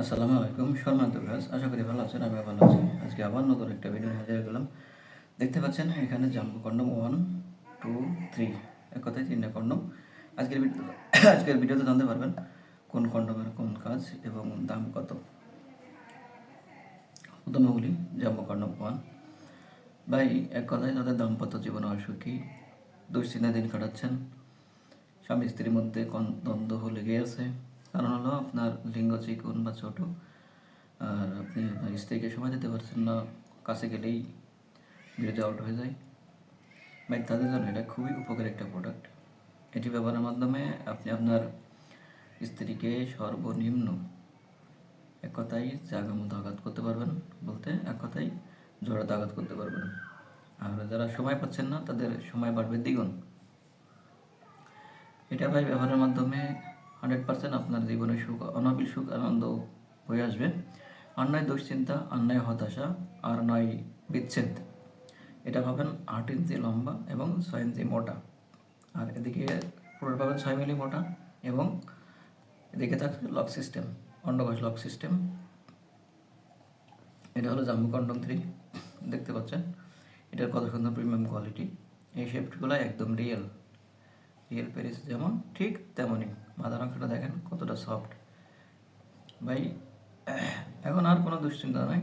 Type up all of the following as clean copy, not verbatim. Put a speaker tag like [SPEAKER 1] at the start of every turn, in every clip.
[SPEAKER 1] আসসালামু আলাইকুম, সম্মানিত ভিউয়ার্স, আশা করি ভালো আছেন। আমিও ভালো আছি। আজকে আবার নতুন একটা ভিডিও নিয়ে হাজির হলাম। দেখতে পাচ্ছেন এখানে জাম্বো কন্ডম 1, 2, 3, এক কথায় 3টা কন্ডম। আজকের ভিডিওতে জানতে পারবেন কোন কন্ডমের কোন কাজ এবং দাম কত। প্রথমে বলি জাম্বো কন্ডম 1। ভাই, এক কথায় তাদের দাম্পত্য জীবন অসুখী, দুশ্চিন্তায় দিন কাটাচ্ছেন, স্বামী স্ত্রীর মধ্যে দ্বন্দ্ব লেগে আছে। কারণ হলো আপনার লিঙ্গ চিকন বা ছোট, আর আপনি আপনার স্ত্রীকে সময় দিতে পারছেন না, কাছে গেলেই বিরতি আউট হয়ে যায়। ভাই, তাদের জন্য এটা খুবই উপকারী একটা প্রোডাক্ট। এটি ব্যবহারের মাধ্যমে আপনি আপনার স্ত্রীকে সর্বনিম্ন এক কথায় জায়গা মতো আঘাত করতে পারবেন, বলতে এক কথায় জোড়াতে আঘাত করতে পারবেন। আর যারা সময় পাচ্ছেন না তাদের সময় বাড়বে দ্বিগুণ। এটা ভাই ব্যবহারের মাধ্যমে 100% আপনার জীবনে সুখ, অনাবিল সুখ, আনন্দ হয়ে আসবে। আর নয় দুশ্চিন্তা, আর নয় হতাশা, আর নয় বিচ্ছেদ। এটা পাবেন 8 ইঞ্চি লম্বা এবং 6 ইঞ্চি মোটা। আর এদিকে পুরো পাবেন 6 মিলি মোটা, এবং এদিকে থাকছে লক সিস্টেম, অন্ডকোষ লক সিস্টেম। এটা হলো জাম্বো কন্ডম 3। দেখতে পাচ্ছেন এটার কত সুন্দর প্রিমিয়াম কোয়ালিটি। এই শেপগুলো একদম রিয়েল প্যারিস যেমন ঠিক তেমনই। মাথার অংশটা দেখেন কতটা সফট। ভাই, এখন আর কোনো দুশ্চিন্তা নাই।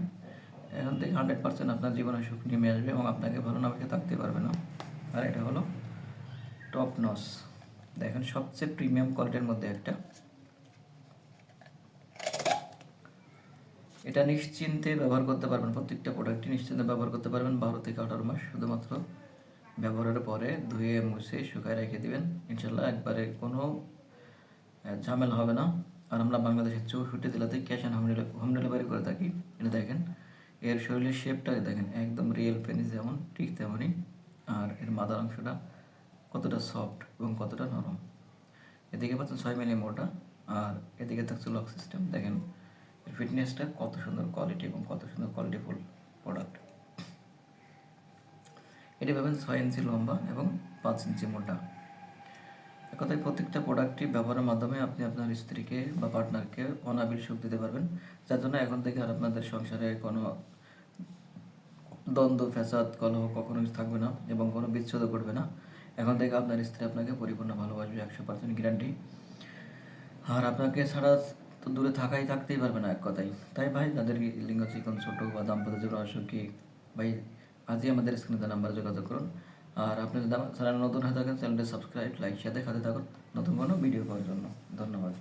[SPEAKER 1] এখন থেকে 100% আপনার জীবনে সুখ নেমে আসবে এবং আপনাকে ভালো না বেশি থাকতে পারবে না। আর এটা হলো টপ নস, দেখেন সবচেয়ে প্রিমিয়াম কোয়ালিটির মধ্যে একটা। এটা নিশ্চিন্তে ব্যবহার করতে পারবেন, প্রত্যেকটা প্রোডাক্টই নিশ্চিন্তে ব্যবহার করতে পারবেন 12 থেকে 18 মাস। শুধুমাত্র ব্যবহারের পরে ধুয়ে মুছে শুকায় রেখে দিবেন, ইনশাল্লাহ একবারে কোনো ঝামেলা হবে না। আর আমরা বাংলাদেশের 64 জেলাতে ক্যাশ অ্যান্ড হোম ডেলিভারি করে থাকি। এটা দেখেন, এর শরীরের শেপটা দেখেন, একদম রিয়েল পেনিস যেমন ঠিক তেমনই। আর এর মাথার অংশটা কতটা সফট এবং কতটা নরম। এদিকে পাচ্ছেন 6 মিলি মোটা, আর এদিকে থাকছে লক সিস্টেম। দেখেন এর ফিটনেসটা কত সুন্দর কোয়ালিটি এবং কত সুন্দর কোয়ালিটিফুল প্রোডাক্ট। এটি পাবেন 6 ইঞ্চি লম্বা এবং 5 ইঞ্চি মোটা। এক কথায় প্রত্যেকটা প্রোডাক্টটি ব্যবহারের মাধ্যমে আপনি আপনার স্ত্রীকে বা পার্টনারকে অনাবিল সুখ দিতে পারবেন, যার জন্য এখন থেকে আর আপনাদের সংসারে কোনো দ্বন্দ্ব, ফ্যাসাদ, কলহ কখনোই থাকবে না এবং কোনো বিচ্ছেদও ঘটবে না। এখন থেকে আপনার স্ত্রী আপনাকে পরিপূর্ণ ভালোবাসবে, 100% গ্যারান্টি। আর আপনাকে ছাড়া তো দূরে থাকতেই পারবে না এক কথায়। তাই ভাই, যাদের লিঙ্গ চিকন, ছোট বা দাম্পত্য জীবন অসুখী, ভাই আজই আমাদের স্ক্রিনে নাম্বারে যোগাযোগ করুন। আর আপনি যদি চ্যানেল নতুন হয়ে থাকেন, চ্যানেলটি সাবস্ক্রাইব, লাইক, সাথে থাকুন নতুন কোনো ভিডিও পাওয়ার জন্য। ধন্যবাদ।